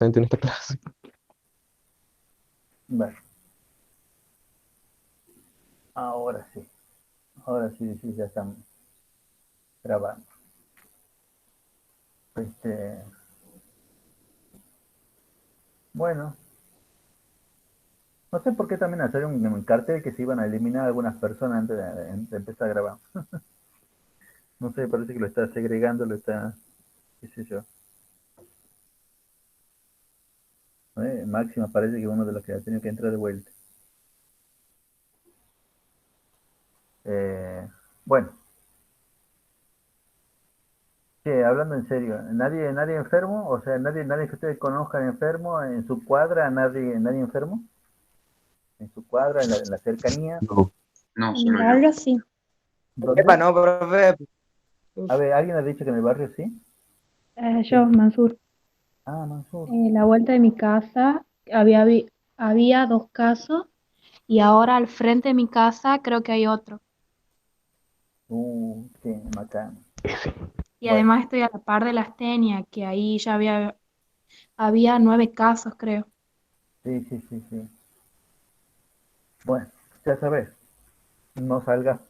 justamente en esta clase. Bueno, ahora sí. Ahora sí, sí, ya estamos grabando. Este, bueno, no sé por qué también hacer un cartel que se iban a eliminar algunas personas antes de empezar a grabar. No sé, parece que lo está segregando, lo está, qué sé yo. Máxima parece que uno de los que ha tenido que entrar de vuelta. Eh, bueno, che, hablando en serio, ¿nadie enfermo? O sea, nadie que ustedes conozcan enfermo en su cuadra, nadie enfermo en su cuadra, en la cercanía. No. No, En mi solo yo. barrio sí. ¿Dónde? Epa, no, profe. A ver, ¿alguien ha dicho que en el barrio sí? Yo, Mansur. Ah, Mansur. La vuelta de mi casa había dos casos y ahora al frente de mi casa creo que hay otro. Qué macana. Y Bueno, además estoy a la par de la Astenia, que ahí ya había 9 casos, creo. sí, sí, sí, sí. Bueno, ya sabes, no salgas,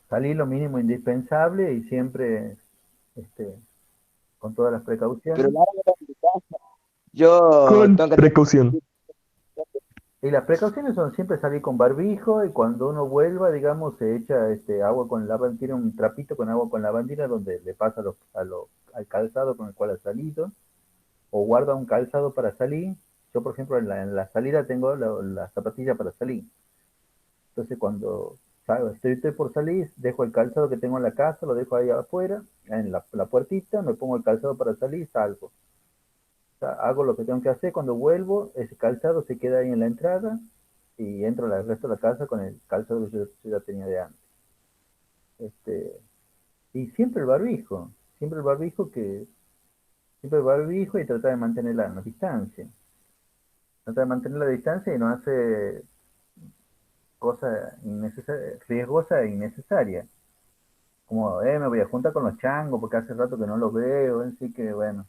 salí lo mínimo indispensable y siempre este, con todas las Pero precauciones. largo de mi casa. Yo Con tengo que tener. precaución. Y las precauciones son siempre salir con barbijo y cuando uno vuelva, digamos, se echa agua con lavandina, tiene un trapito con agua con lavandina donde le pasa al calzado con el cual ha salido o guarda un calzado para salir. Yo, por ejemplo, en la salida tengo la zapatilla para salir. Entonces, cuando salgo, estoy por salir, dejo el calzado que tengo en la casa, lo dejo ahí afuera, en la puertita, me pongo el calzado para salir y salgo. O sea, hago lo que tengo que hacer, cuando vuelvo, ese calzado se queda ahí en la entrada y entro al resto de la casa con el calzado que yo ya tenía de antes. Este, y siempre el barbijo y tratar de mantener la distancia. Tratar de mantener la distancia y no hace cosas riesgosas e innecesarias. Como, me voy a juntar con los changos porque hace rato que no los veo, así que bueno,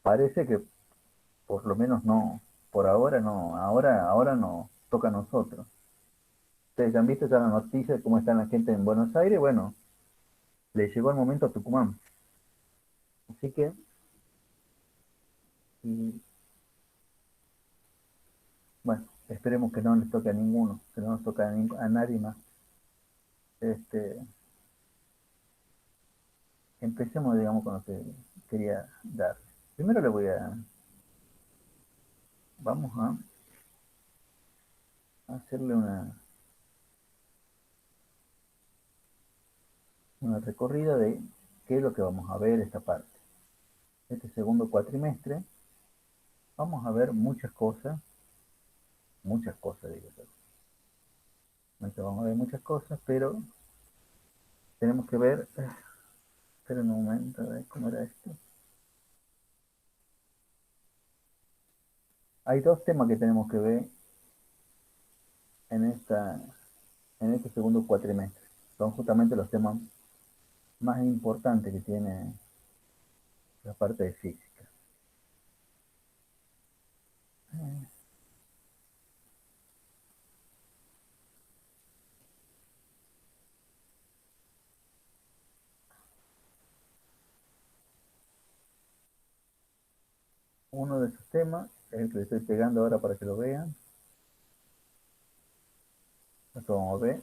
parece que por lo menos no, por ahora no, ahora no toca a nosotros. Ustedes han visto ya la noticia de cómo está la gente en Buenos Aires, bueno, le llegó el momento a Tucumán. Así que, y, bueno, esperemos que no les toque a ninguno, que no nos toque a nadie más. Este, empecemos, digamos, con lo que quería dar. Primero vamos a hacerle una recorrida de qué es lo que vamos a ver esta parte. Este segundo cuatrimestre vamos a ver muchas cosas, digo yo. Vamos a ver muchas cosas, pero tenemos que ver, espera un momento, a ver cómo era esto. Hay dos temas que tenemos que ver en en este segundo cuatrimestre. Son justamente los temas más importantes que tiene la parte de física. Uno de esos temas es el que le estoy pegando ahora para que lo vean. Lo que vamos a ver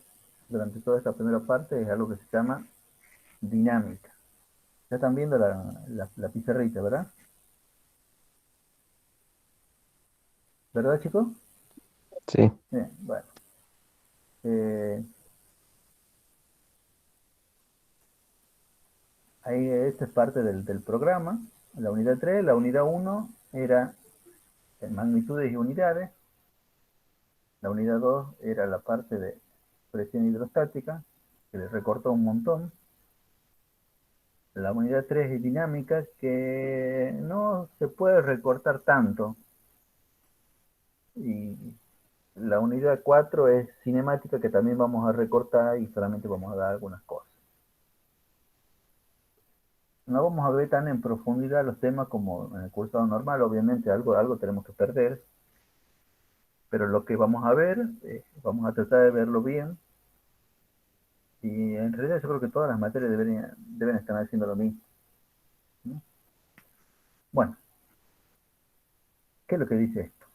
durante toda esta primera parte es algo que se llama dinámica. Ya están viendo la pizarrita, ¿verdad? ¿Verdad, chicos? Sí. Bien, bueno. Eh, ahí esta es parte del programa. La unidad 3, la unidad 1 era en magnitudes y unidades. La unidad 2 era la parte de presión hidrostática, que le recortó un montón. La unidad 3 es dinámica, que no se puede recortar tanto. Y la unidad 4 es cinemática, que también vamos a recortar y solamente vamos a dar algunas cosas. no vamos a ver tan en profundidad los temas como en el cursado normal, obviamente algo tenemos que perder, pero lo que vamos a ver, vamos a tratar de verlo bien, y en realidad yo creo que todas las materias deben estar haciendo lo mismo, ¿no? Bueno, ¿qué es lo que dice esto?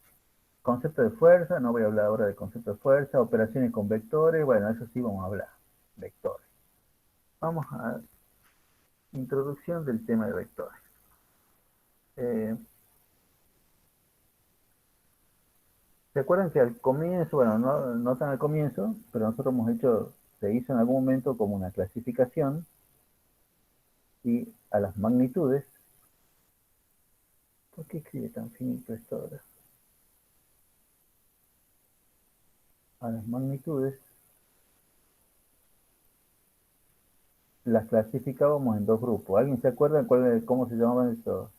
Concepto de fuerza, no voy a hablar ahora de concepto de fuerza, operaciones con vectores, bueno, eso sí vamos a hablar, vectores. Vamos a introducción del tema de vectores. Eh, ¿Se acuerdan que al comienzo, bueno, no tan al comienzo, pero nosotros se hizo en algún momento como una clasificación y a las magnitudes? ¿Por qué escribe tan finito esto ahora? A las magnitudes las clasificábamos en dos grupos. ¿Alguien se acuerda cómo se llamaban estos?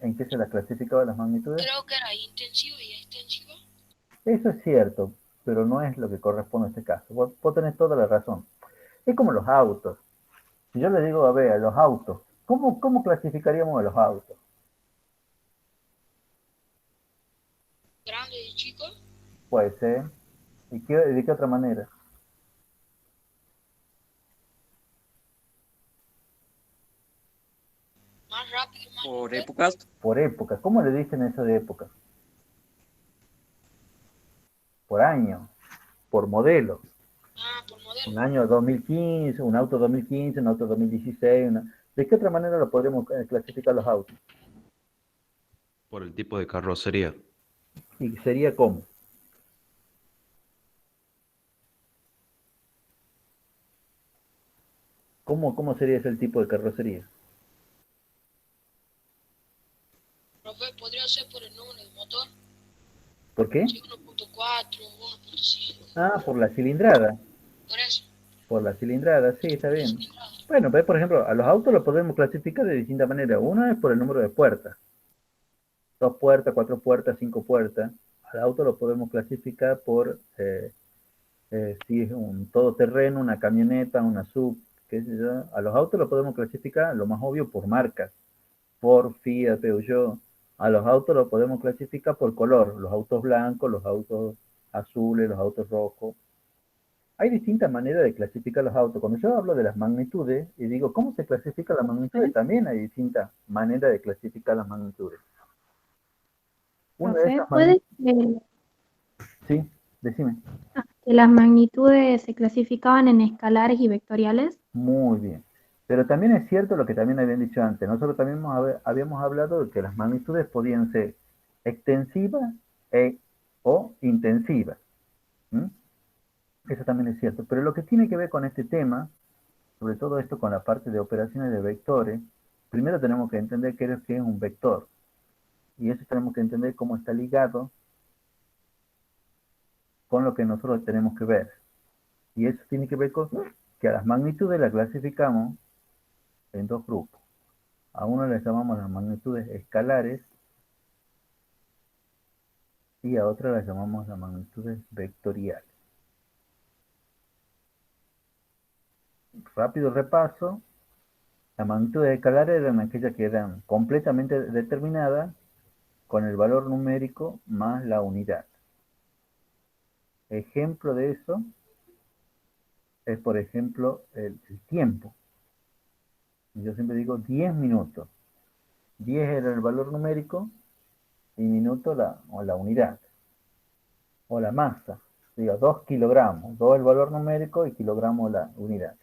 ¿En qué se las clasificaba las magnitudes? Creo que era intensivo y extensivo. Eso es cierto, pero no es lo que corresponde a este caso. Vos tenés toda la razón. Es como los autos. Si yo le digo, a ver, a los autos, ¿cómo clasificaríamos a los autos? Grande y chico. Puede ser. ¿Y de qué otra manera? Más rápido, más Por lento. épocas. Por época. ¿Cómo le dicen eso de época? Por año, por modelo. Ah, por modelo. Un año 2015, un auto 2015, un auto 2016. ¿De qué otra manera lo podemos clasificar los autos? Por el tipo de carrocería. ¿Y sería cómo? ¿Cómo sería ese el tipo de carrocería? Profe, podría ser por el número de motor. ¿Por qué? Sí, 1.4, 1.5. Ah, por la cilindrada. Por eso. Por la cilindrada, sí, está bien. Cilindrada. Bueno, pues, por ejemplo, a los autos los podemos clasificar de distintas maneras. Una es por el número de puertas. 2 puertas, 4 puertas, 5 puertas. Al auto lo podemos clasificar por si es un todoterreno, una camioneta, una sub, qué sé yo. A los autos los podemos clasificar, lo más obvio, por marcas. Ford, Fiat, Peugeot. A los autos los podemos clasificar por color. Los autos blancos, los autos azules, los autos rojos. Hay distintas maneras de clasificar los autos. Cuando yo hablo de las magnitudes y digo, ¿cómo se clasifica las magnitudes? También hay distintas maneras de clasificar las magnitudes. Una de Profe, esas ¿puede magnitudes, sí, decime. que las magnitudes se clasificaban en escalares y vectoriales? Muy bien. Pero también es cierto lo que también habían dicho antes. Nosotros también habíamos hablado de que las magnitudes podían ser extensivas o intensivas. ¿Mm? Eso también es cierto. Pero lo que tiene que ver con este tema, sobre todo esto con la parte de operaciones de vectores, primero tenemos que entender qué es un vector. Y eso tenemos que entender cómo está ligado con lo que nosotros tenemos que ver. Y eso tiene que ver con que a las magnitudes las clasificamos en dos grupos. A uno le llamamos las magnitudes escalares y a otra las llamamos las magnitudes vectoriales. Rápido repaso. Las magnitudes escalares eran aquellas que eran completamente determinadas con el valor numérico más la unidad. Ejemplo de eso es, por ejemplo, el tiempo. Yo siempre digo 10 minutos. 10 era el valor numérico y minuto la unidad. O la masa. Digo, 2 kilogramos. 2 el valor numérico y kilogramo la unidad.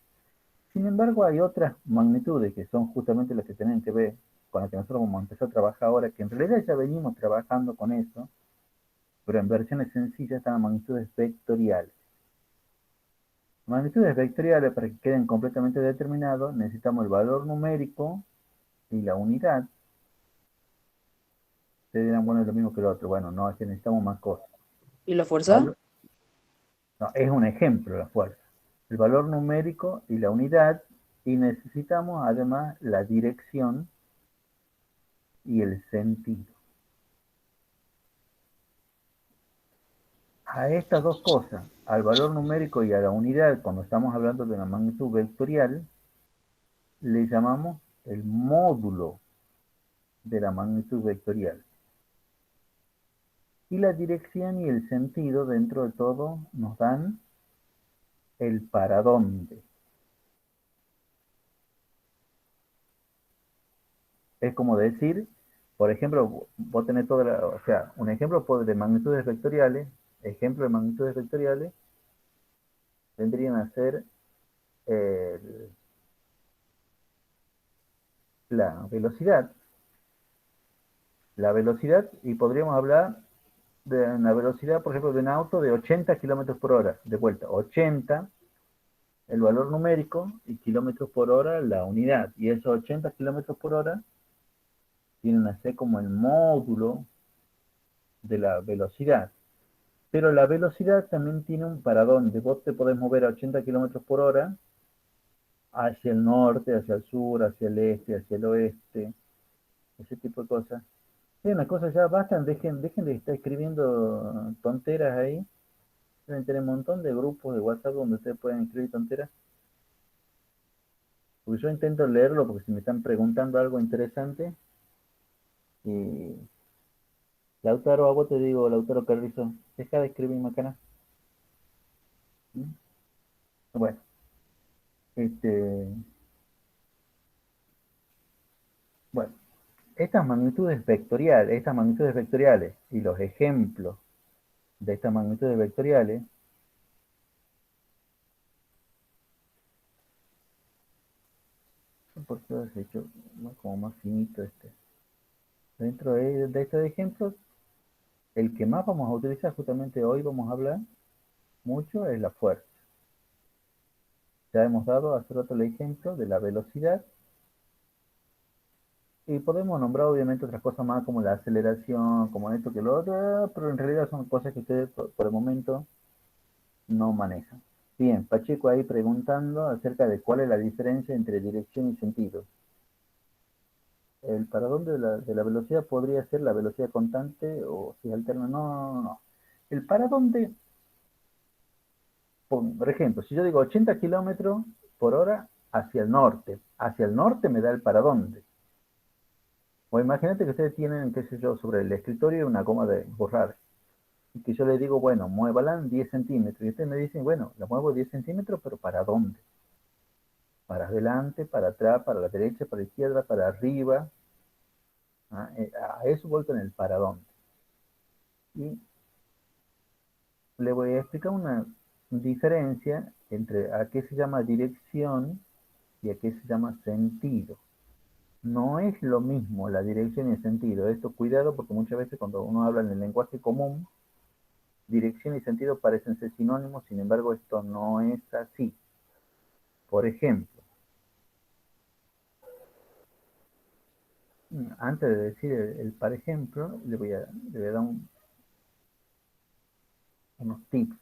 Sin embargo, hay otras magnitudes que son justamente las que tienen que ver con las que nosotros vamos a empezar a trabajar ahora, que en realidad ya venimos trabajando con eso, pero en versiones sencillas están las magnitudes vectoriales. Magnitudes vectoriales, para que queden completamente determinados, necesitamos el valor numérico y la unidad. Ustedes dirán, bueno, es lo mismo que el otro. Bueno, no, es que necesitamos más cosas. ¿Y la fuerza? No, es un ejemplo la fuerza. El valor numérico y la unidad, y necesitamos además la dirección y el sentido. A estas dos cosas, al valor numérico y a la unidad, cuando estamos hablando de una magnitud vectorial, le llamamos el módulo de la magnitud vectorial. Y la dirección y el sentido dentro de todo nos dan el para dónde. Es como decir, por ejemplo, vos tenés toda o sea, un ejemplo de magnitudes vectoriales, ejemplo de magnitudes vectoriales, tendrían a ser la velocidad. La velocidad, y podríamos hablar de una velocidad, por ejemplo, de un auto de 80 kilómetros por hora, de vuelta, 80, el valor numérico, y kilómetros por hora, la unidad. Y esos 80 kilómetros por hora vienen a ser como el módulo de la velocidad. Pero la velocidad también tiene un para dónde. Vos te podés mover a 80 kilómetros por hora hacia el norte, hacia el sur, hacia el este, hacia el oeste, ese tipo de cosas. Sí, una cosa ya, bastan, dejen de estar escribiendo tonteras ahí. Deben tener un montón de grupos de WhatsApp donde ustedes pueden escribir tonteras. Porque yo intento leerlo porque si me están preguntando algo interesante. Y Lautaro, a vos te digo, Lautaro Carrizo, deja de escribir macana. ¿Mm? Bueno, bueno, estas magnitudes vectoriales y los ejemplos de estas magnitudes vectoriales, ¿por qué lo has hecho como más finito este? Dentro de estos ejemplos, el que más vamos a utilizar, justamente hoy vamos a hablar mucho, es la fuerza. Ya hemos dado hace rato el ejemplo de la velocidad, y podemos nombrar obviamente otras cosas más como la aceleración, como esto que lo otro, pero en realidad son cosas que ustedes por el momento no manejan. Bien, Pacheco ahí preguntando acerca de cuál es la diferencia entre dirección y sentido. El para dónde de la velocidad podría ser la velocidad constante o si alterna. No, no, no. El para dónde, por ejemplo, si yo digo 80 kilómetros por hora hacia el norte me da el para dónde. O imagínate que ustedes tienen, qué sé yo, sobre el escritorio una goma de borrar. Y que yo le digo, bueno, muévala 10 centímetros. Y ustedes me dicen, bueno, la muevo 10 centímetros, pero ¿para dónde? Para adelante, para atrás, para la derecha, para la izquierda, para arriba. A eso vuelto en el para dónde. Y le voy a explicar una diferencia entre a qué se llama dirección y a qué se llama sentido. No es lo mismo la dirección y el sentido. Esto cuidado porque muchas veces cuando uno habla en el lenguaje común, dirección y sentido parecen ser sinónimos, sin embargo esto no es así. Por ejemplo, antes de decir el por ejemplo, le voy a dar unos tips.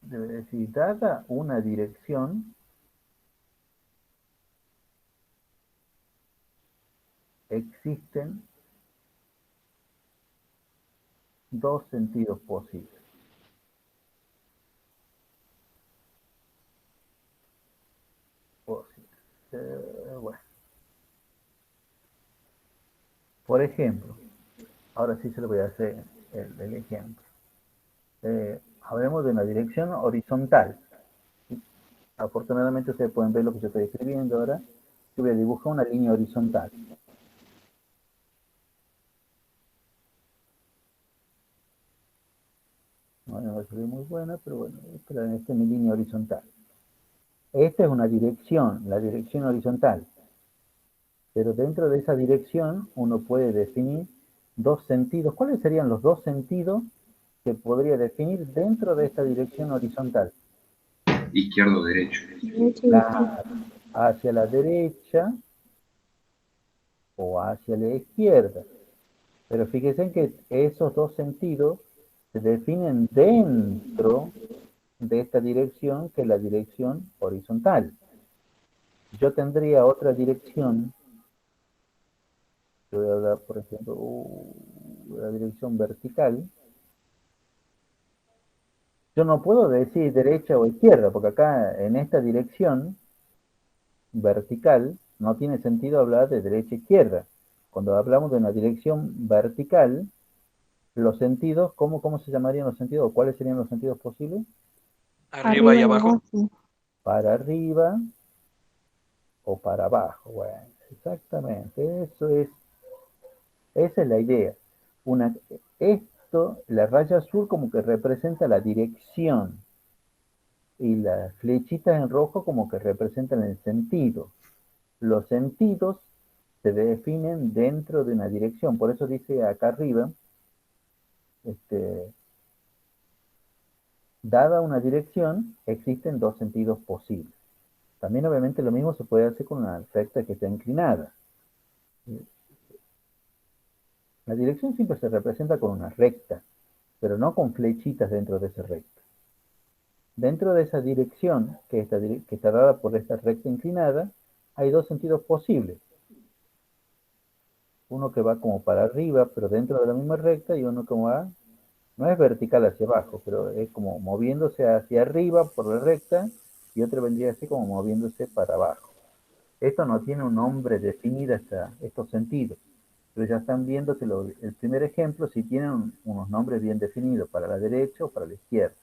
Debe decir, dada una dirección, existen dos sentidos posibles. Bueno. Por ejemplo, ahora sí se lo voy a hacer el ejemplo. Hablemos de una dirección horizontal. Afortunadamente ustedes pueden ver lo que yo estoy escribiendo ahora. Yo voy a dibujar una línea horizontal. No va a ser muy buena, pero bueno, esta es mi línea horizontal. Esta es una dirección, la dirección horizontal. Pero dentro de esa dirección uno puede definir dos sentidos. ¿Cuáles serían los dos sentidos que podría definir dentro de esta dirección horizontal? Izquierdo, derecho. Claro, hacia la derecha o hacia la izquierda. Pero fíjense que esos dos sentidos se definen dentro de esta dirección, que es la dirección horizontal. Yo tendría otra dirección, yo voy a dar, por ejemplo, la dirección vertical. Yo no puedo decir derecha o izquierda, porque acá en esta dirección vertical no tiene sentido hablar de derecha e izquierda. Cuando hablamos de una dirección vertical, los sentidos, ¿cómo se llamarían los sentidos? ¿O cuáles serían los sentidos posibles? Arriba y abajo. Para arriba o para abajo. Bueno, exactamente, esa es la idea. La raya azul como que representa la dirección y las flechitas en rojo como que representan el sentido. Los sentidos se definen dentro de una dirección, por eso dice acá arriba, dada una dirección, existen dos sentidos posibles. También obviamente lo mismo se puede hacer con una recta que está inclinada. La dirección siempre se representa con una recta, pero no con flechitas dentro de esa recta. Dentro de esa dirección, que está dada por esta recta inclinada, hay dos sentidos posibles. Uno que va como para arriba, pero dentro de la misma recta, y uno que va, no es vertical hacia abajo, pero es como moviéndose hacia arriba por la recta, y otro vendría así como moviéndose para abajo. Esto no tiene un nombre definido estos sentidos, pero ya están viendo que el primer ejemplo sí tienen unos nombres bien definidos, para la derecha o para la izquierda.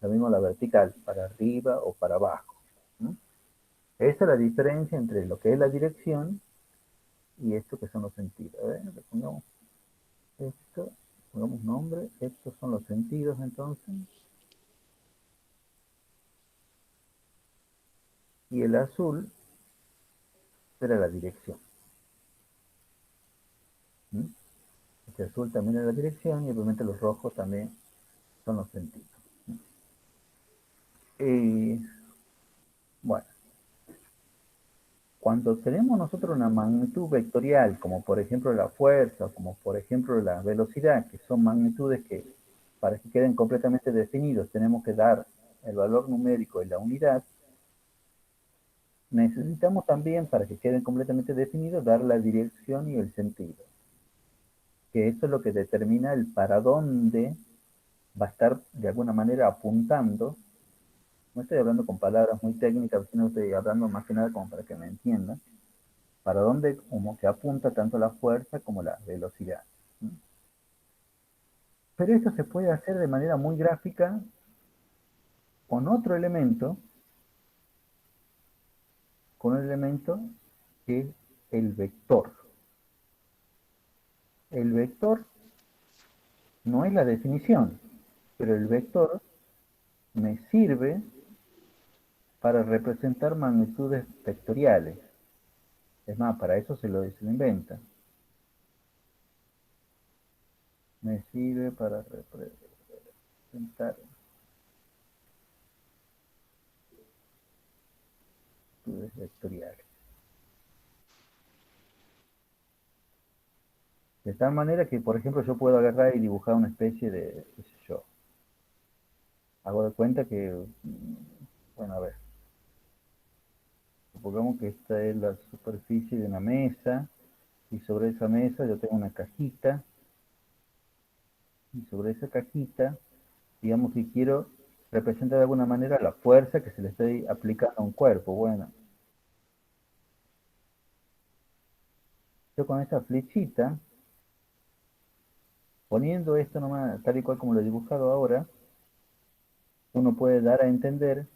Lo mismo la vertical, para arriba o para abajo. ¿Mm? Esa es la diferencia entre lo que es la dirección y esto que son los sentidos. A ver, le pongamos esto, pongamos nombre, estos son los sentidos entonces. Y el azul será la dirección. ¿Mm? Este azul también es la dirección y obviamente los rojos también son los sentidos. Y bueno, cuando tenemos nosotros una magnitud vectorial, como por ejemplo la fuerza, o como por ejemplo la velocidad, que son magnitudes que para que queden completamente definidos tenemos que dar el valor numérico y la unidad, necesitamos también, para que queden completamente definidos, dar la dirección y el sentido. Que eso es lo que determina el para dónde va a estar de alguna manera apuntando. No estoy hablando con palabras muy técnicas, sino estoy hablando más que nada como para que me entiendan. Para dónde como que apunta tanto la fuerza como la velocidad. Pero esto se puede hacer de manera muy gráfica con otro elemento, que es el vector. El vector no es la definición, pero el vector me sirve para representar magnitudes vectoriales. Es más, para eso se lo inventa. Me sirve para representar magnitudes vectoriales. De tal manera que, por ejemplo, yo puedo agarrar y dibujar una especie de, qué sé yo, hago de cuenta que, bueno, a ver, supongamos que esta es la superficie de una mesa, y sobre esa mesa yo tengo una cajita, y sobre esa cajita, digamos que quiero representar de alguna manera la fuerza que se le estoy aplicando a un cuerpo. Bueno, yo con esta flechita, poniendo esto nomás tal y cual como lo he dibujado ahora, uno puede dar a entender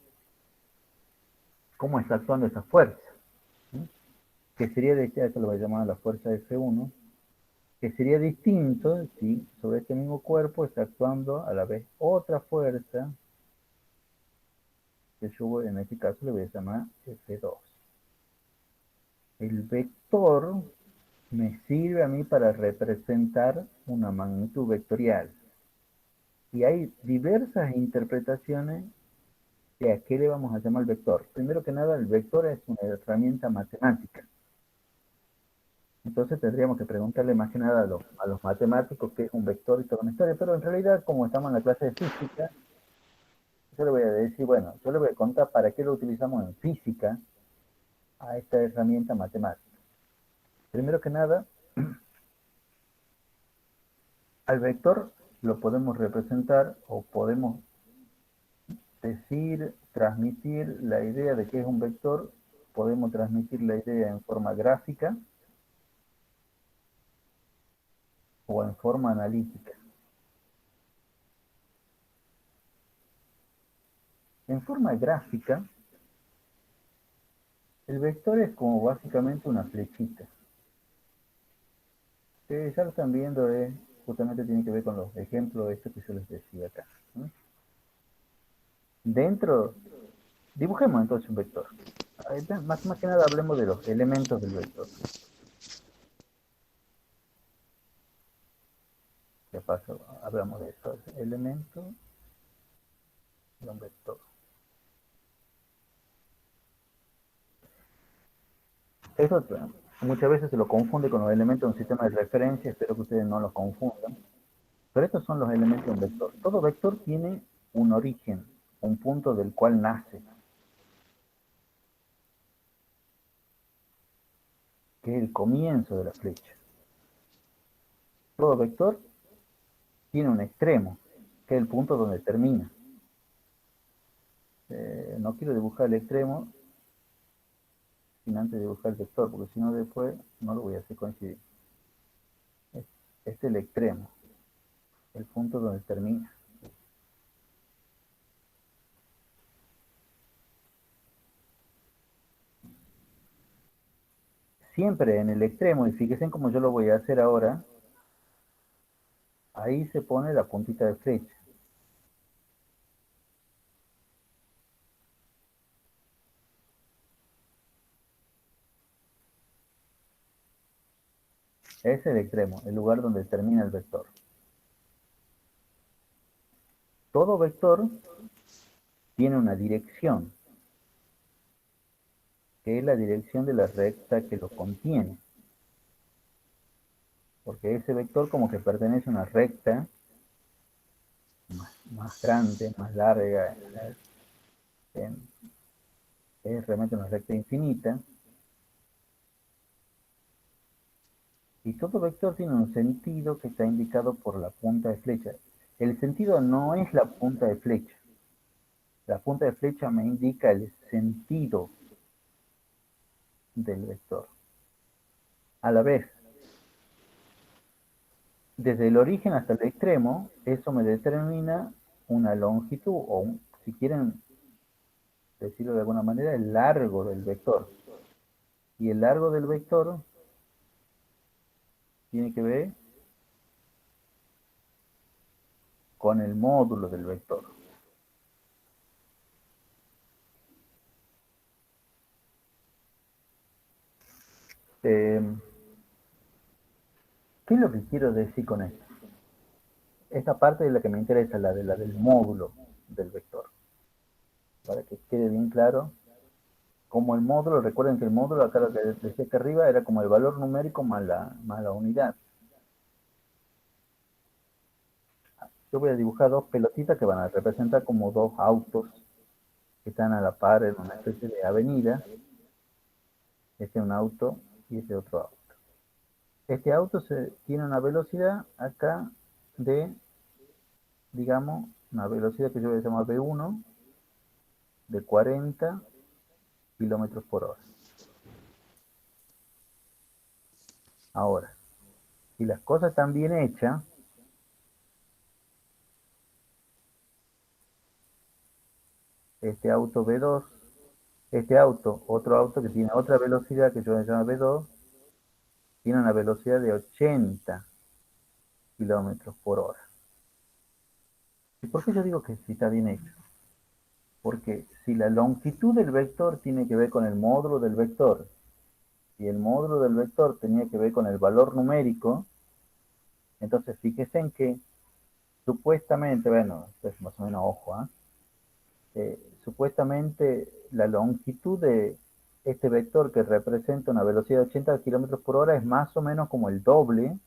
cómo está actuando esa fuerza, ¿sí? Que sería, esto lo voy a llamar la fuerza F1, que sería distinto si sobre este mismo cuerpo está actuando a la vez otra fuerza, que yo en este caso le voy a llamar F2. El vector me sirve a mí para representar una magnitud vectorial. Y hay diversas interpretaciones de a qué le vamos a llamar el vector. Primero que nada, el vector es una herramienta matemática. Entonces tendríamos que preguntarle más que nada a los matemáticos qué es un vector y toda una historia, pero en realidad, como estamos en la clase de física, yo le voy a decir, bueno, yo le voy a contar para qué lo utilizamos en física a esta herramienta matemática. Primero que nada, al vector lo podemos representar o podemos decir, transmitir la idea de qué es un vector, podemos transmitir la idea en forma gráfica o en forma analítica. En forma gráfica, el vector es como básicamente una flechita. Que ya lo están viendo, justamente tiene que ver con los ejemplos estos que yo les decía acá, ¿no? Dentro, dibujemos entonces un vector. Más que nada hablemos de los elementos del vector. ¿Qué pasa? Hablamos de eso. Elemento de un vector. Eso muchas veces se lo confunde con los elementos de un sistema de referencia. Espero que ustedes no los confundan. Pero estos son los elementos de un vector. Todo vector tiene un origen, un punto del cual nace, que es el comienzo de la flecha. Todo vector tiene un extremo, que es el punto donde termina. No quiero dibujar el extremo sin antes dibujar el vector, porque si no después no lo voy a hacer coincidir. Este es el extremo, el punto donde termina. Siempre en el extremo, y fíjense cómo yo lo voy a hacer ahora, ahí se pone la puntita de flecha. Ese es el extremo, el lugar donde termina el vector. Todo vector tiene una dirección, que es la dirección de la recta que lo contiene. Porque ese vector como que pertenece a una recta más grande, más larga, es realmente una recta infinita. Y todo vector tiene un sentido que está indicado por la punta de flecha. El sentido no es la punta de flecha. La punta de flecha me indica el sentido del vector. A la vez, desde el origen hasta el extremo, eso me determina una longitud, o si quieren decirlo de alguna manera, el largo del vector. Y el largo del vector tiene que ver con el módulo del vector. ¿Qué es lo que quiero decir con esto? Esta parte es la que me interesa, la del módulo del vector. Para que quede bien claro, como el módulo, recuerden que el módulo, acá lo que decía acá arriba, era como el valor numérico más la unidad. Yo voy a dibujar dos pelotitas que van a representar como dos autos que están a la par en una especie de avenida. Este es un auto y este otro auto. Este auto tiene una velocidad acá de, digamos, una velocidad que yo voy a llamar V1 de 40 kilómetros por hora. Ahora, si las cosas están bien hechas, este auto V2, este auto, otro auto que tiene otra velocidad que yo voy a llamar V2, tiene una velocidad de 80 kilómetros por hora. ¿Y por qué yo digo que sí está bien hecho? Porque si la longitud del vector tiene que ver con el módulo del vector, y el módulo del vector tenía que ver con el valor numérico, entonces fíjense en que supuestamente, bueno, esto es más o menos ojo, supuestamente la longitud de este vector que representa una velocidad de 80 kilómetros por hora es más o menos como el doble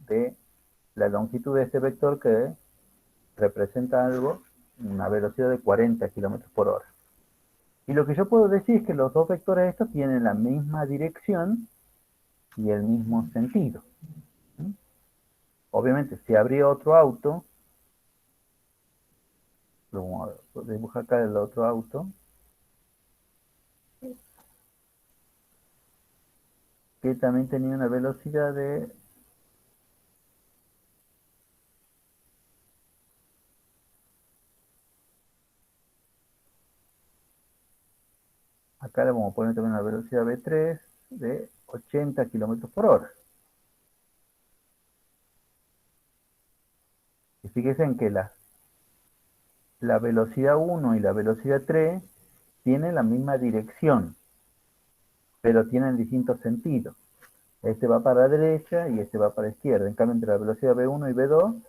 de la longitud de este vector que representa algo, una velocidad de 40 kilómetros por hora. Y lo que yo puedo decir es que los dos vectores estos tienen la misma dirección y el mismo sentido. Obviamente, si habría otro auto Lo vamos a dibujar acá el otro auto, que también tenía una velocidad de... Acá le vamos a poner también una velocidad V3 de 80 kilómetros por hora. Y fíjense en que la velocidad 1 y la velocidad 3 tienen la misma dirección, pero tienen distintos sentidos. Este va para la derecha y este va para la izquierda. En cambio, entre la velocidad V1 y V2,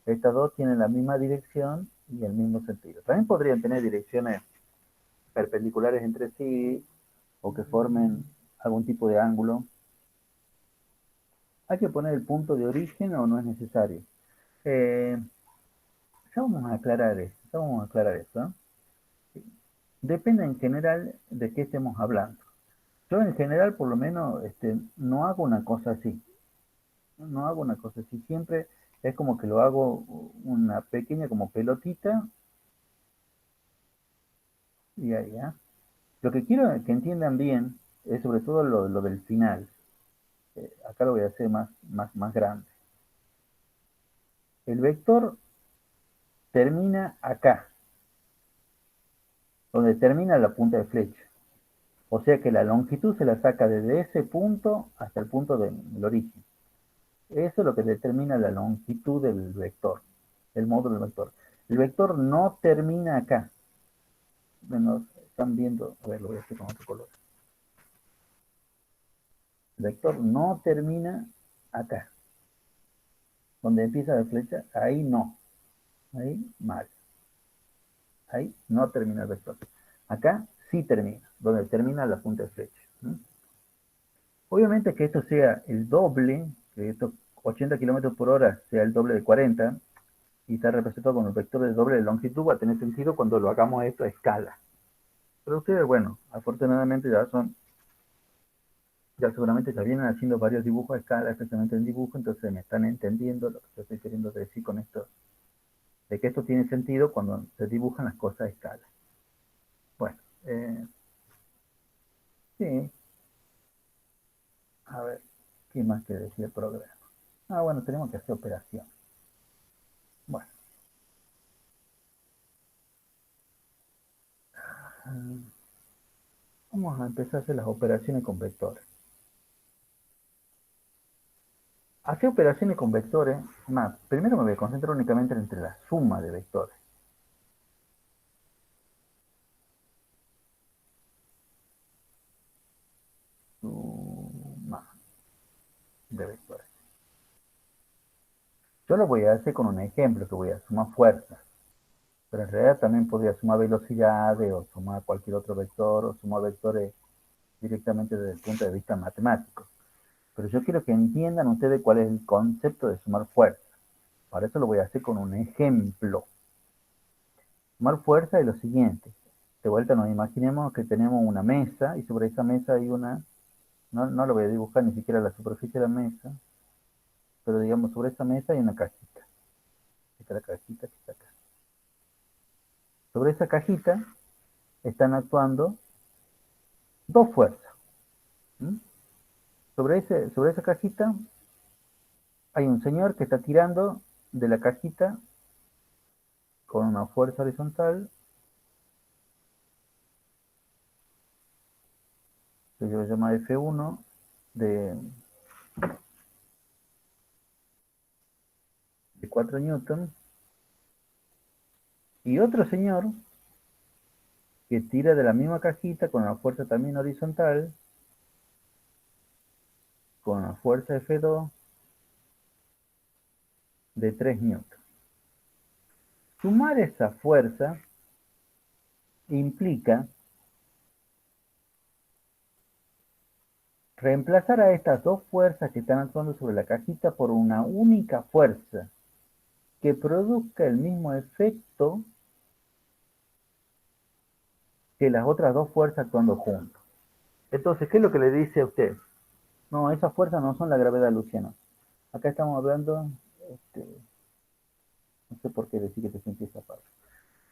estas dos tienen la misma dirección y el mismo sentido. También podrían tener direcciones perpendiculares entre sí o que formen algún tipo de ángulo. ¿Hay que poner el punto de origen o no es necesario? Ya vamos a aclarar esto, ¿no? Depende en general de qué estemos hablando. Yo en general, por lo menos, no hago una cosa así. No hago una cosa así. Siempre es como que lo hago una pequeña como pelotita y ahí, ¿ya? Lo que quiero que entiendan bien es sobre todo lo del final. Acá lo voy a hacer más grande. El vector termina acá, donde termina la punta de flecha. O sea que la longitud se la saca desde ese punto hasta el punto del origen. Eso es lo que determina la longitud del vector, el módulo del vector. El vector no termina acá. Bueno, están viendo, a ver, lo voy a hacer con otro color. El vector no termina acá. Donde empieza la flecha, ahí no. Ahí mal. Ahí no termina el vector. Acá sí termina, donde termina la punta de flecha. Obviamente que esto sea el doble, que estos 80 kilómetros por hora sea el doble de 40, y está representado con el vector de doble de longitud, va a tener sentido cuando lo hagamos esto a escala. Pero ustedes, bueno, afortunadamente ya seguramente ya vienen haciendo varios dibujos a escala, especialmente en dibujo, entonces me están entendiendo lo que yo estoy queriendo decir con esto, de que esto tiene sentido cuando se dibujan las cosas a escala. Bueno, sí, a ver, ¿qué más que decir el programa? Ah, bueno, tenemos que hacer operación. Bueno. Vamos a empezar a hacer las operaciones con vectores. Hacer operaciones con vectores, más, primero me voy a concentrar únicamente entre la suma de vectores. Suma de vectores. Yo lo voy a hacer con un ejemplo, que voy a sumar fuerzas. Pero en realidad también podría sumar velocidades, o sumar cualquier otro vector, o sumar vectores directamente desde el punto de vista matemático. Pero yo quiero que entiendan ustedes cuál es el concepto de sumar fuerza. Para eso lo voy a hacer con un ejemplo. Sumar fuerza es lo siguiente. De vuelta nos imaginemos que tenemos una mesa y sobre esa mesa hay una... No lo voy a dibujar ni siquiera la superficie de la mesa, pero digamos sobre esa mesa hay una cajita. Esta es la cajita que está acá. Sobre esa cajita están actuando dos fuerzas. Sobre esa cajita hay un señor que está tirando de la cajita con una fuerza horizontal, que yo llamo F1, de 4 newtons, y otro señor que tira de la misma cajita con una fuerza también horizontal, con una fuerza F2 de 3 newtons. Sumar esa fuerza implica reemplazar a estas dos fuerzas que están actuando sobre la cajita por una única fuerza que produzca el mismo efecto que las otras dos fuerzas actuando juntos. Entonces, ¿qué es lo que le dice a usted? No, esas fuerzas no son la gravedad, Luciano. Acá estamos hablando, no sé por qué decir que te sentís esa parte.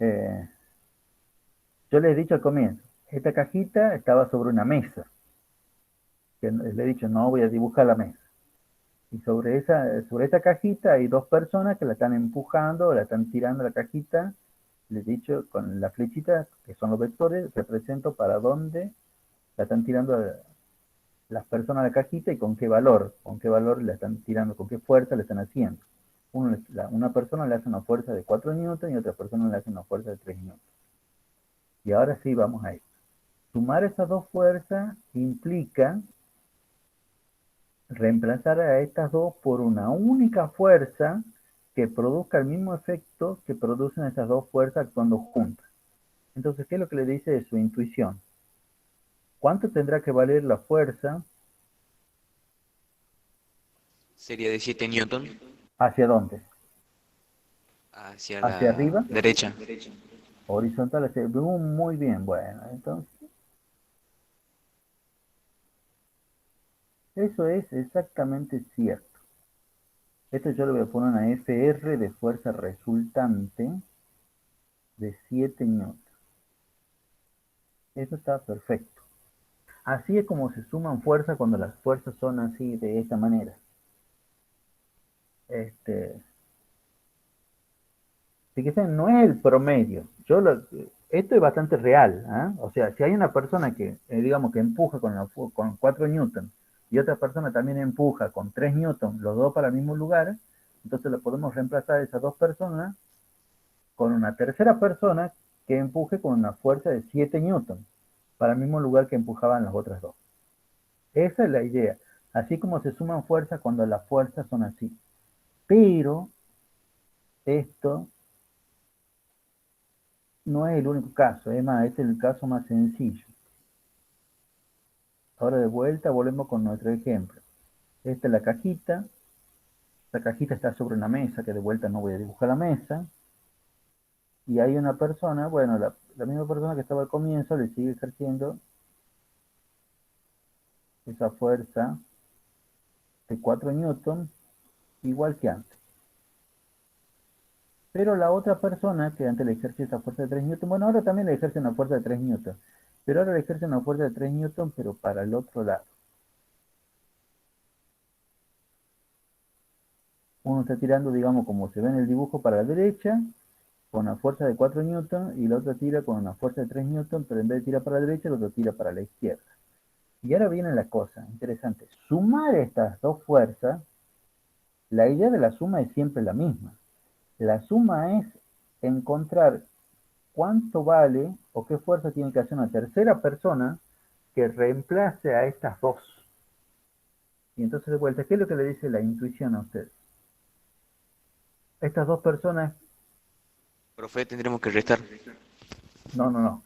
Eh, yo les he dicho al comienzo, esta cajita estaba sobre una mesa, que le he dicho, no voy a dibujar la mesa. Y sobre esa cajita hay dos personas que la están empujando, la están tirando la cajita. Les he dicho, con la flechita, que son los vectores, represento para dónde la están tirando las personas a la cajita y con qué valor la están tirando, con qué fuerza la están haciendo. Una persona le hace una fuerza de 4 newton y otra persona le hace una fuerza de 3 newton. Y ahora sí vamos a ir. Sumar esas dos fuerzas implica reemplazar a estas dos por una única fuerza que produzca el mismo efecto que producen esas dos fuerzas actuando juntas. Entonces, ¿qué es lo que le dice de su intuición? ¿Cuánto tendrá que valer la fuerza? Sería de 7 newton ¿Hacia dónde? hacia ¿Hacia la arriba? derecha. Horizontal hacia arriba. Muy bien, bueno, entonces eso es exactamente cierto. Esto yo le voy a poner una FR de fuerza resultante de 7 newton. Eso está perfecto. Así es como se suman fuerzas cuando las fuerzas son así, de esta manera. Fíjense, no es el promedio. Esto es bastante real. ¿Ah? O sea, si hay una persona que, digamos, que empuja con 4 newton y otra persona también empuja con 3 newton, los dos para el mismo lugar, entonces lo podemos reemplazar a esas dos personas con una tercera persona que empuje con una fuerza de 7 newton para el mismo lugar que empujaban las otras dos. Esa es la idea. Así como se suman fuerzas cuando las fuerzas son así. Pero esto no es el único caso, es más, este es el caso más sencillo. Ahora de vuelta volvemos con nuestro ejemplo. Esta es la cajita está sobre una mesa, que de vuelta no voy a dibujar la mesa, y hay una persona, bueno, la misma persona que estaba al comienzo le sigue ejerciendo esa fuerza de 4 newton, igual que antes. Pero la otra persona que antes le ejercía esa fuerza de 3 newton, bueno, ahora también le ejerce una fuerza de 3 newton, pero ahora le ejerce una fuerza de 3 newton, pero para el otro lado. Uno está tirando, digamos, como se ve en el dibujo, para la derecha, con una fuerza de 4 newton, y el otro tira con una fuerza de 3 newton, pero en vez de tirar para la derecha, el otro tira para la izquierda. Y ahora viene la cosa interesante. Sumar estas dos fuerzas, la idea de la suma es siempre la misma. La suma es encontrar cuánto vale o qué fuerza tiene que hacer una tercera persona que reemplace a estas dos. Y entonces de vuelta, ¿qué es lo que le dice la intuición a usted? Estas dos personas, Profe, tendremos que restar. no.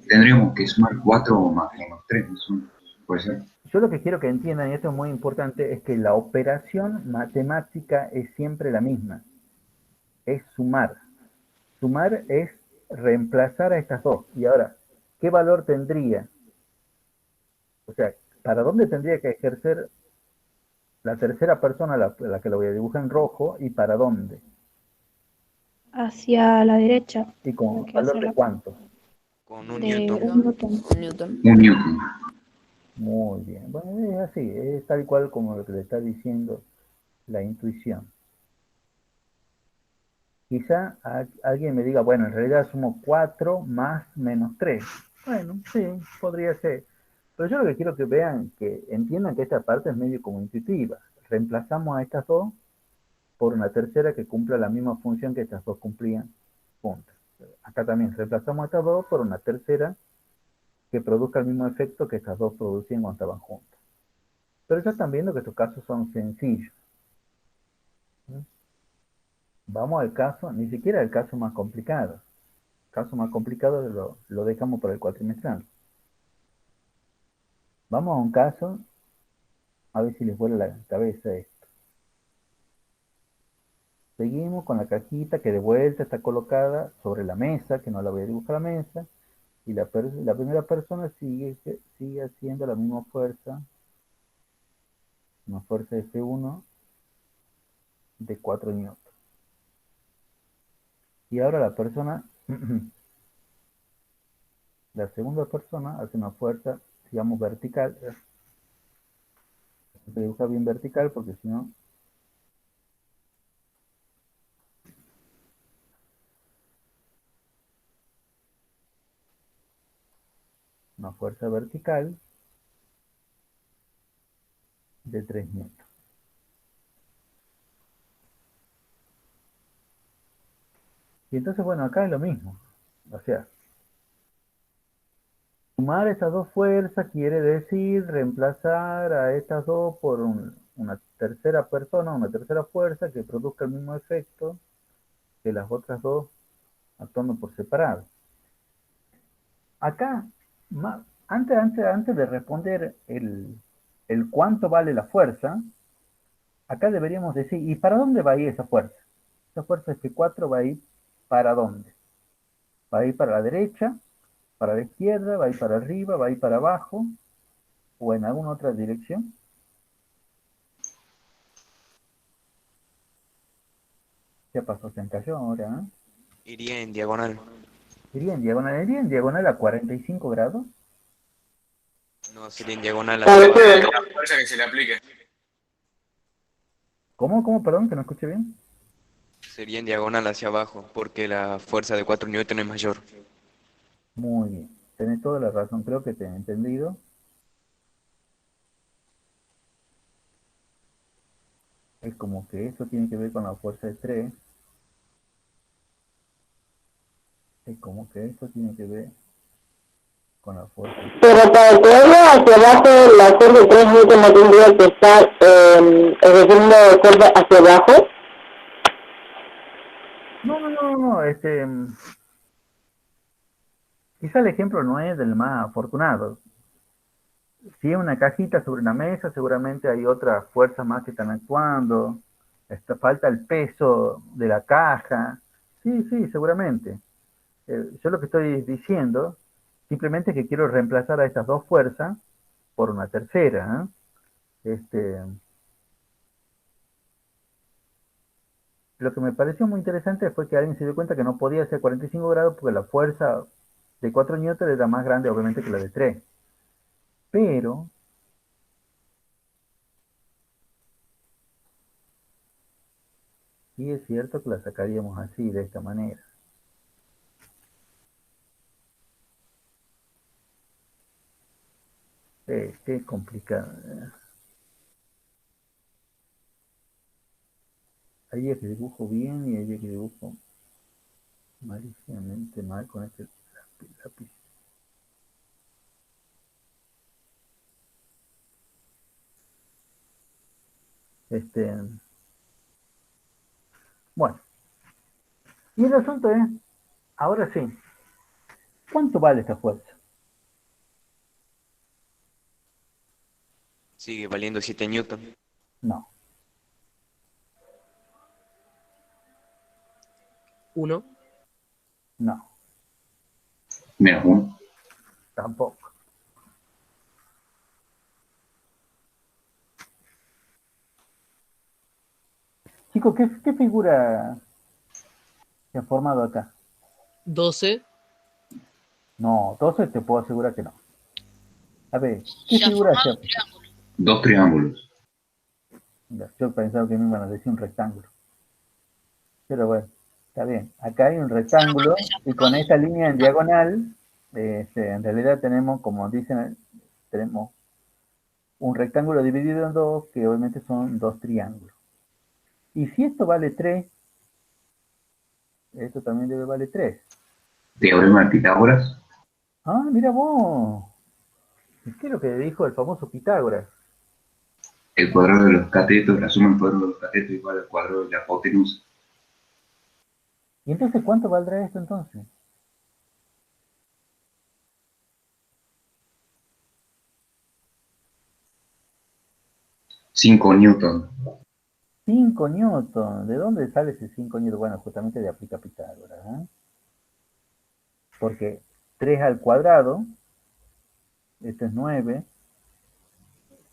Tendremos que sumar 4 más menos 3, ¿no? Puede ser. Yo lo que quiero que entiendan, y esto es muy importante, es que la operación matemática es siempre la misma. Es sumar. Sumar es reemplazar a estas dos. Y ahora, ¿qué valor tendría? O sea, ¿para dónde tendría que ejercer la tercera persona, la que lo voy a dibujar en rojo, y para dónde? Hacia la derecha. ¿Y Tengo con que valor hacer de cuánto? Con un de newton. 1 newton. Newton. 1 newton. Muy bien. Bueno, es así, es tal cual como lo que le está diciendo la intuición. Quizá alguien me diga, bueno, en realidad sumo 4 más menos 3. Bueno, sí, podría ser. Pero yo lo que quiero que vean, que entiendan que esta parte es medio como intuitiva. Reemplazamos a estas dos por una tercera que cumpla la misma función que estas dos cumplían juntas. Acá también reemplazamos a estas dos por una tercera que produzca el mismo efecto que estas dos producían cuando estaban juntas. Pero ya están viendo que estos casos son sencillos. Vamos al caso, ni siquiera el caso más complicado. El caso más complicado lo dejamos para el cuatrimestral. Vamos a un caso, a ver si les vuela la cabeza esto. Seguimos con la cajita que de vuelta está colocada sobre la mesa, que no la voy a dibujar a la mesa, y la primera persona sigue haciendo la misma fuerza, una fuerza F1 de 4 newton. Y ahora la persona La segunda persona hace una fuerza, digamos, vertical. Se dibuja bien vertical porque si no... Una fuerza vertical de 3 newtons. Y entonces, bueno, acá es lo mismo. O sea, sumar estas dos fuerzas quiere decir reemplazar a estas dos por una tercera persona, una tercera fuerza que produzca el mismo efecto que las otras dos actuando por separado. Acá, antes de responder el cuánto vale la fuerza, acá deberíamos decir, ¿y para dónde va a ir esa fuerza? Esa fuerza F4 va a ir ¿para dónde? Va a ir para la derecha, para la izquierda, va a ir para arriba, va a ir para abajo, o en alguna otra dirección. ¿Qué pasó? Se encalló ahora, ¿eh? Iría en diagonal. Iría en diagonal a 45 grados. No, sería en diagonal hacia abajo. La fuerza que se le aplique. ¿Cómo? Perdón, que no escuché bien. Sería en diagonal hacia abajo, porque la fuerza de 4 newton es mayor. Muy bien. Tenés toda la razón, creo que te he entendido. Es como que eso tiene que ver con la fuerza de 3. Es como que eso tiene que ver con la fuerza de 3. Pero para que vaya hacia abajo, la fuerza de 3 newton no tendría que estar ejerciendo fuerza hacia abajo. No. Quizá el ejemplo no es del más afortunado. Si es una cajita sobre una mesa, seguramente hay otras fuerzas más que están actuando. Falta el peso de la caja. Sí, seguramente. Yo lo que estoy diciendo, simplemente que quiero reemplazar a estas dos fuerzas por una tercera. Lo que me pareció muy interesante fue que alguien se dio cuenta que no podía ser 45 grados porque la fuerza de 4 newtons era más grande, obviamente, que la de 3. Pero sí es cierto que la sacaríamos así, de esta manera. Qué complicado. Hay días que dibujo bien y hay días que dibujo malísimamente mal con este lápiz. Bueno, y el asunto es, ahora sí, ¿cuánto vale esta fuerza? Sigue valiendo 7 newton. No. 1. No, Menos 1. tampoco. Chicos, ¿qué figura se ha formado acá? 12. No, 12 te puedo asegurar que no. A ver, ¿qué Se ha figura formado se un triángulo. 2 triángulos. Yo pensaba que me iban a decir un rectángulo. Pero bueno, está bien. Acá hay un rectángulo y con esta línea en diagonal, en realidad tenemos, como dicen, tenemos un rectángulo dividido en dos, que obviamente son dos triángulos. Y si esto vale 3, esto también debe valer 3. Teorema de Pitágoras. Ah, mira vos. ¿Qué es lo que dijo el famoso Pitágoras? El cuadrado de los catetos, la suma del cuadrado de los catetos igual al cuadrado de la hipotenusa. ¿Y entonces cuánto valdrá esto entonces? $5 newton. 5 newton. ¿De dónde sale ese 5 newton? Bueno, justamente de aplica Pitágoras. Porque 3 al cuadrado, esto es 9,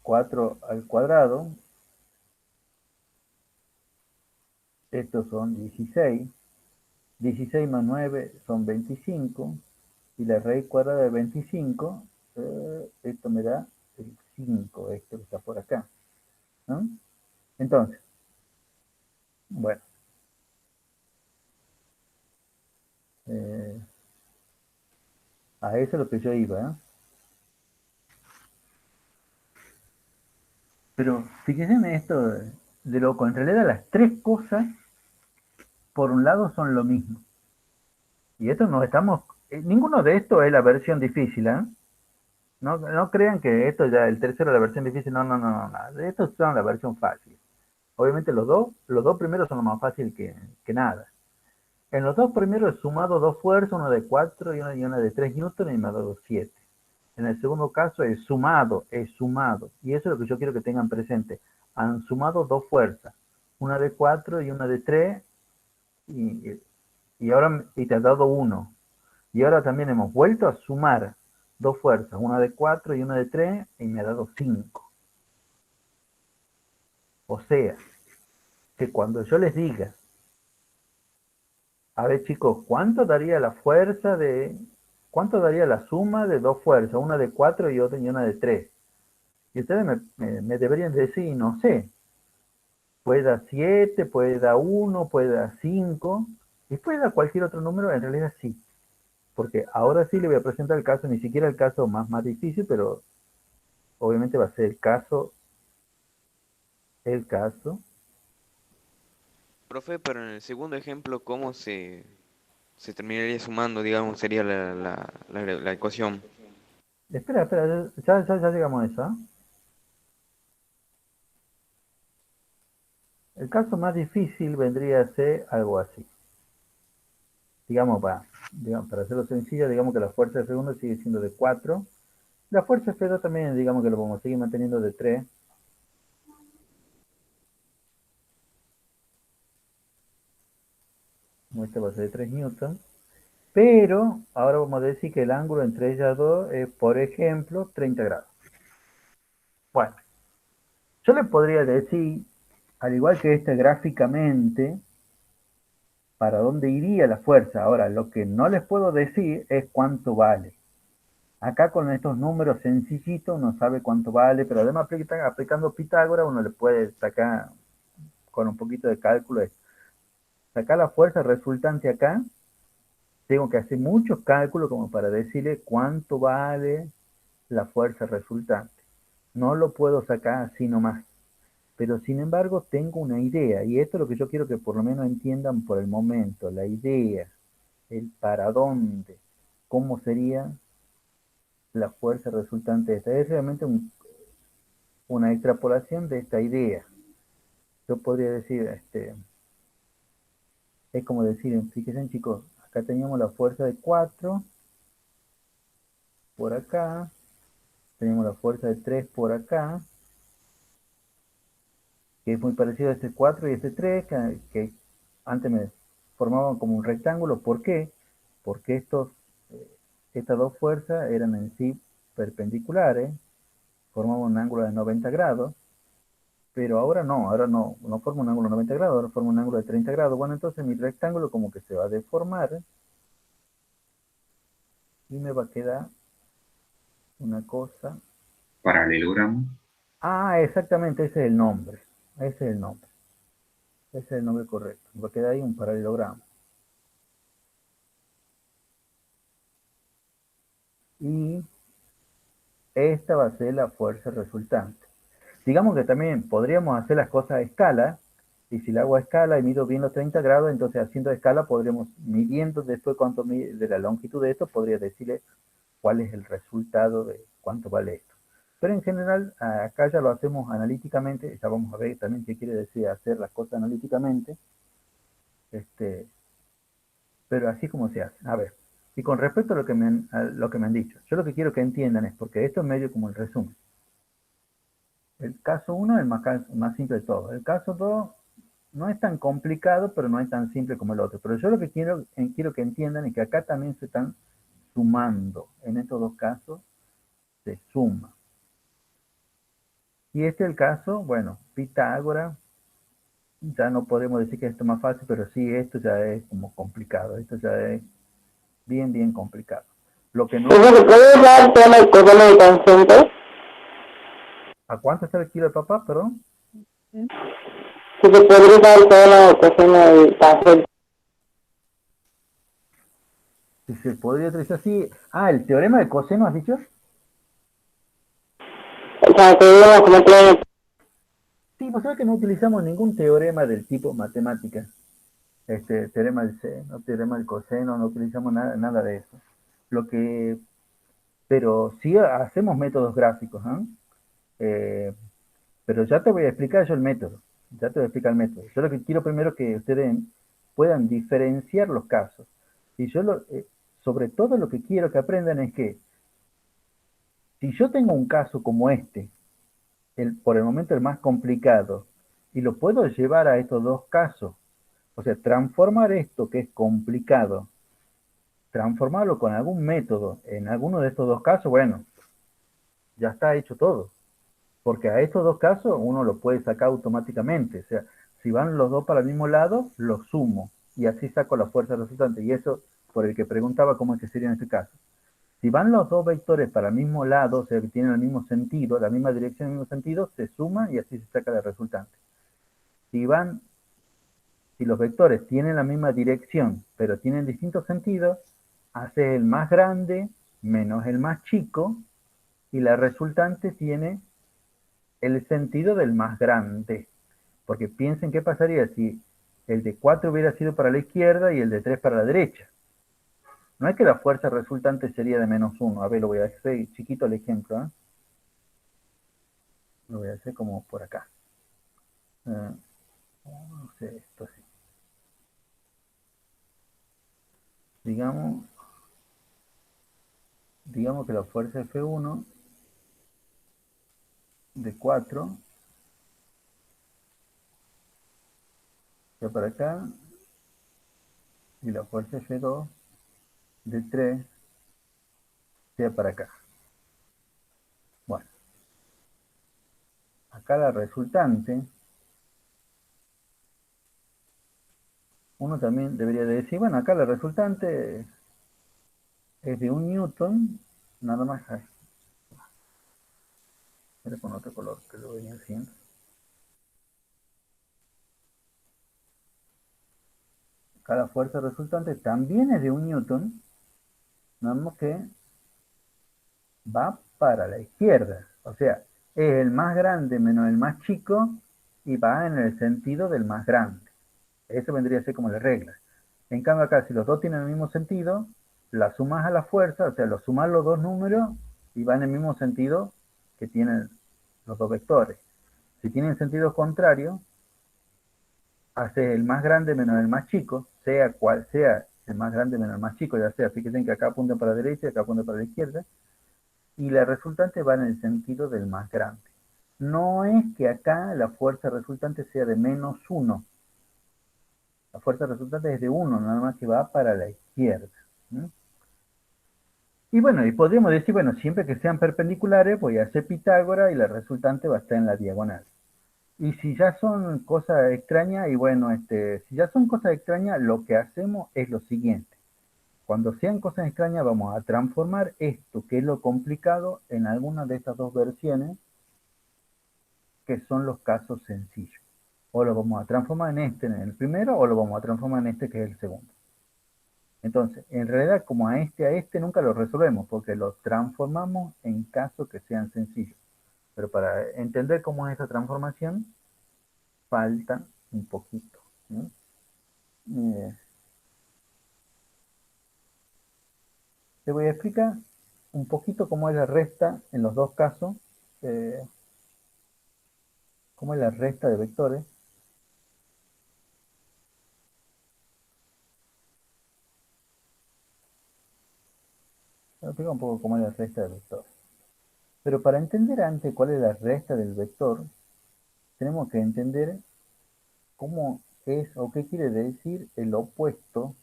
4 al cuadrado, estos son 16, 16 más 9 son 25. Y la raíz cuadrada de 25, esto me da el 5, esto que está por acá, ¿no? Entonces, bueno, a eso es lo que yo iba, ¿eh? Pero fíjense en esto de loco, en realidad las tres cosas, por un lado, son lo mismo. Y esto no estamos, ninguno de estos es la versión difícil, ¿eh? No crean que esto ya, el tercero es la versión difícil, no. Estos son la versión fácil. Obviamente los dos primeros son lo más fácil que nada. En los dos primeros he sumado dos fuerzas, una de 4 y una de 3 newton y me ha dado 7. En el segundo caso he sumado. Y eso es lo que yo quiero que tengan presente. Han sumado dos fuerzas, una de 4 y una de 3 y te ha dado 1. Y ahora también hemos vuelto a sumar dos fuerzas, una de 4 y una de 3 y me ha dado 5. O sea, que cuando yo les diga, a ver chicos, ¿cuánto daría la suma de dos fuerzas, una de 4 y una de 3? Y ustedes me deberían decir, no sé, puede dar 7, puede dar 1, puede dar 5, y puede dar cualquier otro número, en realidad sí. Porque ahora sí le voy a presentar el caso, ni siquiera el caso más difícil, pero obviamente va a ser el caso. Profe, pero en el segundo ejemplo, ¿cómo se terminaría sumando, digamos, sería la ecuación? Espera, ya llegamos a eso, ¿eh? El caso más difícil vendría a ser algo así. Digamos, para hacerlo sencillo, digamos que la fuerza F1 sigue siendo de 4. La fuerza F2 también, digamos que lo vamos a seguir manteniendo de 3. Esta va a ser de 3 newton. Pero ahora vamos a decir que el ángulo entre ellas dos es, por ejemplo, 30 grados. Bueno, yo le podría decir, al igual que gráficamente, para dónde iría la fuerza. Ahora, lo que no les puedo decir es cuánto vale. Acá con estos números sencillitos uno sabe cuánto vale, pero además aplicando Pitágoras uno le puede sacar con un poquito de cálculo. Sacar la fuerza resultante acá, tengo que hacer muchos cálculos como para decirle cuánto vale la fuerza resultante. No lo puedo sacar así nomás. Pero sin embargo tengo una idea, y esto es lo que yo quiero que por lo menos entiendan por el momento, la idea, el para dónde, cómo sería la fuerza resultante de esta. Es realmente una extrapolación de esta idea. Yo podría decir, es como decir, fíjense chicos, acá teníamos la fuerza de 4, por acá, tenemos la fuerza de 3 por acá, que es muy parecido a este 4 y este 3, que antes me formaban como un rectángulo. ¿Por qué? Porque estas dos fuerzas eran en sí perpendiculares, formaban un ángulo de 90 grados, pero ahora no forma un ángulo de 90 grados, ahora forma un ángulo de 30 grados. Bueno, entonces mi rectángulo como que se va a deformar y me va a quedar una cosa. Paralelogramo. Ah, exactamente, ese es el nombre. Ese es el nombre correcto. Me va a quedar ahí un paralelogramo. Y esta va a ser la fuerza resultante. Digamos que también podríamos hacer las cosas a escala, y si la hago a escala y mido bien los 30 grados, entonces haciendo a escala podremos, midiendo después cuánto mide de la longitud de esto, podría decirle cuál es el resultado de cuánto vale esto. Pero en general, acá ya lo hacemos analíticamente, ya vamos a ver también qué quiere decir hacer las cosas analíticamente, pero así como se hace. A ver, y con respecto a lo que me han dicho, yo lo que quiero que entiendan es, porque esto es medio como el resumen. El caso 1 es el más simple de todo. El caso 2 no es tan complicado, pero no es tan simple como el otro. Pero yo lo que quiero que entiendan es que acá también se están sumando. En estos dos casos se suma. Y este es el caso, bueno, Pitágoras ya no podemos decir que esto es más fácil, pero sí, esto ya es como complicado, esto ya es bien, bien complicado. Lo que no... ¿Eso se puede dar tema el coseno de tangente? ¿A cuánto está el kilo de papá, perdón? Si se podría dar tema el coseno de tangente. Si se podría utilizar así. Ah, el teorema de coseno, ¿has dicho? O sea, que digamos que no tiene... Sí, pues es que no utilizamos ningún teorema del tipo matemática. Teorema del seno, teorema del coseno, no utilizamos nada, nada de eso. Pero sí hacemos métodos gráficos, ¿no? Pero ya te voy a explicar yo el método. Ya te voy a explicar el método. Yo lo que quiero primero que ustedes puedan diferenciar los casos. Y sobre todo lo que quiero que aprendan es que si yo tengo un caso como este, por el momento el más complicado, y lo puedo llevar a estos dos casos, o sea, transformar esto que es complicado, transformarlo con algún método en alguno de estos dos casos, bueno, ya está hecho todo. Porque a estos dos casos uno lo puede sacar automáticamente. O sea, si van los dos para el mismo lado, los sumo. Y así saco la fuerza resultante. Y eso, por el que preguntaba cómo es que sería en este caso. Si van los dos vectores para el mismo lado, o sea, que tienen el mismo sentido, la misma dirección, el mismo sentido, se suma y así se saca la resultante. Si los vectores tienen la misma dirección, pero tienen distintos sentidos, hace el más grande menos el más chico, y la resultante tiene el sentido del más grande. Porque piensen qué pasaría si el de 4 hubiera sido para la izquierda y el de 3 para la derecha. No es que la fuerza resultante sería de -1. A ver, lo voy a hacer chiquito el ejemplo. Lo voy a hacer como por acá. No sé, esto así. Digamos que la fuerza F1 de 4 sea para acá y la fuerza F2 de 3 sea para acá. Bueno, acá la resultante, uno también debería de decir, bueno, acá la resultante es de 1 Newton, nada más. Voy a poner otro color que lo venía haciendo. Acá la fuerza resultante también es de 1 Newton, nada más que va para la izquierda. O sea, es el más grande menos el más chico y va en el sentido del más grande. Eso vendría a ser como la regla. En cambio acá, si los dos tienen el mismo sentido, la sumas a la fuerza, o sea, lo sumas los dos números y van en el mismo sentido que tienen los dos vectores. Si tienen sentido contrario, hace el más grande menos el más chico, sea cual sea el más grande menos el más chico, ya sea, fíjense que acá apunta para la derecha y acá apunta para la izquierda, y la resultante va en el sentido del más grande. No es que acá la fuerza resultante sea de -1. La fuerza resultante es de 1, nada más que va para la izquierda. ¿Sí? Y bueno, y podríamos decir, bueno, siempre que sean perpendiculares voy a hacer Pitágoras y la resultante va a estar en la diagonal. Y si ya son cosas extrañas, y bueno, si ya son cosas extrañas, lo que hacemos es lo siguiente. Cuando sean cosas extrañas, vamos a transformar esto, que es lo complicado, en alguna de estas dos versiones, que son los casos sencillos. O lo vamos a transformar en el primero, o lo vamos a transformar en este, que es el segundo. Entonces, en realidad, como a este nunca lo resolvemos, porque lo transformamos en casos que sean sencillos. Pero para entender cómo es esa transformación, falta un poquito. ¿Sí? Te voy a explicar un poquito cómo es la resta en los dos casos, cómo es la resta de vectores. Te voy a explicar un poco cómo es la resta de vectores. Pero para entender antes cuál es la resta del vector, tenemos que entender cómo es o qué quiere decir el opuesto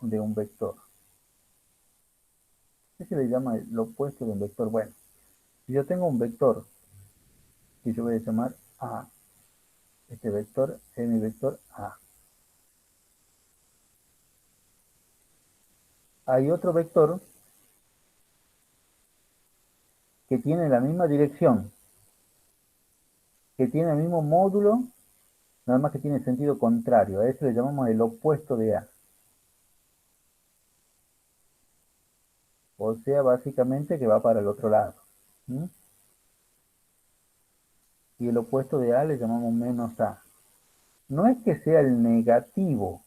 de un vector. ¿Qué se le llama el opuesto de un vector? Bueno, si yo tengo un vector que yo voy a llamar A, Este vector es mi vector A. Hay otro vector que tiene la misma dirección, que tiene el mismo módulo, nada más que tiene sentido contrario. A eso le llamamos el opuesto de A. O sea, básicamente que va para el otro lado. ¿Mm? Y el opuesto de A le llamamos menos A. No es que sea el negativo,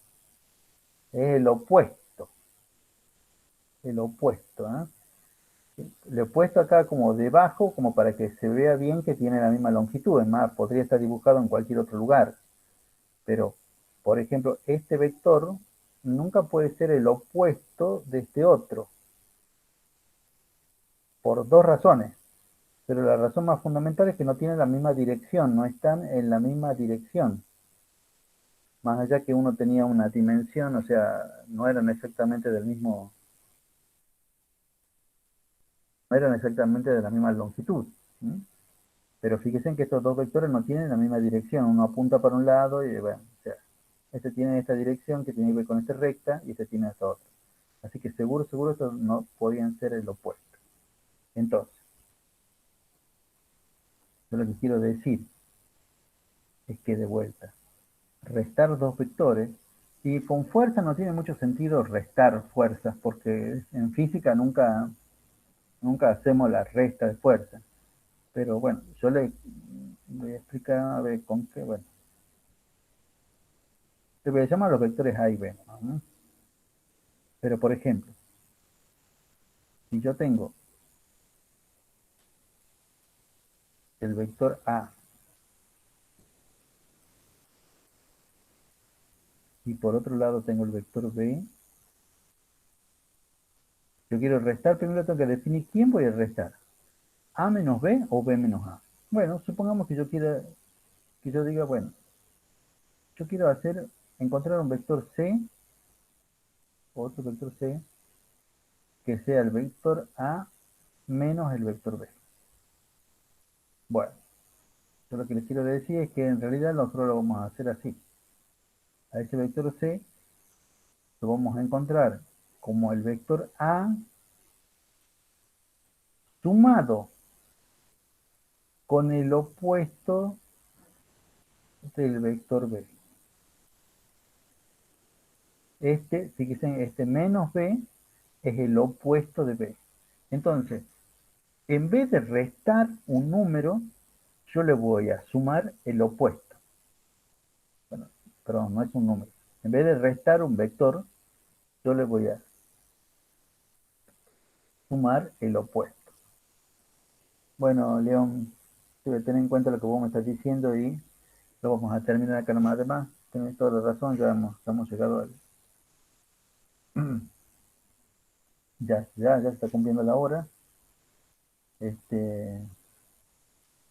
es el opuesto. El opuesto, ¿eh? Le he puesto acá como debajo, como para que se vea bien que tiene la misma longitud. Es más, podría estar dibujado en cualquier otro lugar. Pero, por ejemplo, este vector nunca puede ser el opuesto de este otro. Por dos razones. Pero la razón más fundamental es que no tienen la misma dirección, no están en la misma dirección. Más allá que uno tenía una dimensión, o sea, no eran exactamente del mismo, no eran exactamente de la misma longitud. ¿Sí? Pero fíjense en que estos dos vectores no tienen la misma dirección, uno apunta para un lado y bueno, o sea, este tiene esta dirección que tiene que ver con esta recta y este tiene esta otra. Así que seguro estos no podían ser el opuesto. Entonces, yo lo que quiero decir es que de vuelta, restar dos vectores, y con fuerza no tiene mucho sentido restar fuerzas, porque en física nunca hacemos la resta de fuerza. Pero bueno, yo le voy a explicar a ver con qué, bueno. Se voy a llamar los vectores A y B, ¿no? Pero por ejemplo, si yo tengo el vector A y por otro lado tengo el vector B, yo quiero restar, primero tengo que definir quién voy a restar, A menos B o B menos A. Bueno, supongamos que yo quiera, que yo diga, bueno, yo quiero encontrar un vector C, otro vector C, que sea el vector A menos el vector B. Bueno, yo lo que les quiero decir es que en realidad nosotros lo vamos a hacer así. A ese vector C lo vamos a encontrar como el vector A sumado con el opuesto del vector B. Fíjense, este menos B es el opuesto de B. Entonces, en vez de restar un número, yo le voy a sumar el opuesto. Bueno, perdón, no es un número. En vez de restar un vector, yo le voy a sumar el opuesto. Bueno, León, debe tener en cuenta lo que vos me estás diciendo y lo vamos a terminar acá nomás. Además, tenés toda la razón, ya hemos llegado al... ya se está cumpliendo la hora.